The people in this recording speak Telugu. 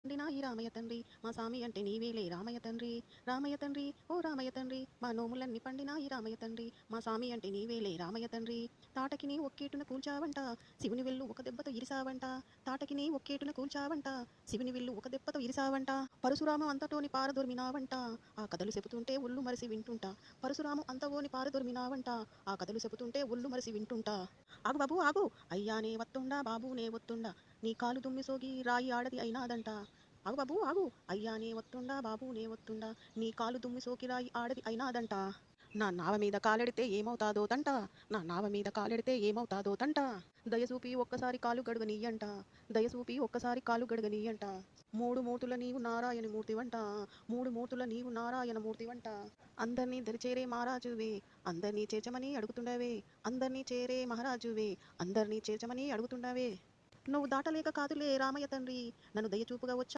నాయి రామయ్య తండ్రి మా సామి అంటే నీవేలే రామయ్య తండ్రి. రామయ్య తండ్రి ఓ రామయ్య తండ్రి మా నోములన్నీ పండినాయి రామయ్య తండ్రి మా సామి అంటే నీవేలే రామయ్య తండ్రి. తాటకి నీ ఒక్కేటున కూల్చావంట శివుని వెళ్ళు ఒక దెబ్బతో ఇరిసావంట. తాటకి నీ ఒక్కేటున కూల్చావంట శివుని వెళ్ళు ఒక దెబ్బతో ఇరిసావంట. పరశురామం అంతటోని పారదొరిమినావంట ఆ కథలు చెబుతుంటే ఒళ్ళు మరిసి వింటుంటా. పరశురామం అంతవోని పారదొరిమినావంట ఆ కథలు చెబుతుంటే ఒళ్ళు మరిసి వింటుంటా. ఆగు బాబు ఆగు అయ్యానే వత్తుండా బాబునే వత్తుండా నీ కాలు దుమ్మి సోగి రాయి ఆడది అయినాదంట. ఆగు బాబు ఆగు అయ్యానే వత్తుండా బాబునే వత్తుండా నీ కాలు దుమ్మి సోకి రాయి ఆడది అయినాదంట. నా నావ మీద కాలెడితే ఏమవుతాదో తంట. నా నావ మీద కాలెడితే ఏమవుతాదో తంట. దయసూపి ఒక్కసారి కాలు గడుగనీయంట. దయసూపి ఒక్కసారి కాలు గడుగనీయంట. మూడు మూతుల నీవు నారాయణ మూర్తివంట. మూడు మూతుల నీవు నారాయణ మూర్తివంట. అందర్నీ దరిచేరే మహారాజువే అందర్నీ చేర్చమని అడుగుతుండవే. అందర్నీ చేరే మహారాజువే అందర్నీ చేర్చమని అడుగుతుండవే. నువ్వు దాటలేక కాదులే రామయ్య తండ్రి నన్ను దయచూపుగా వచ్చా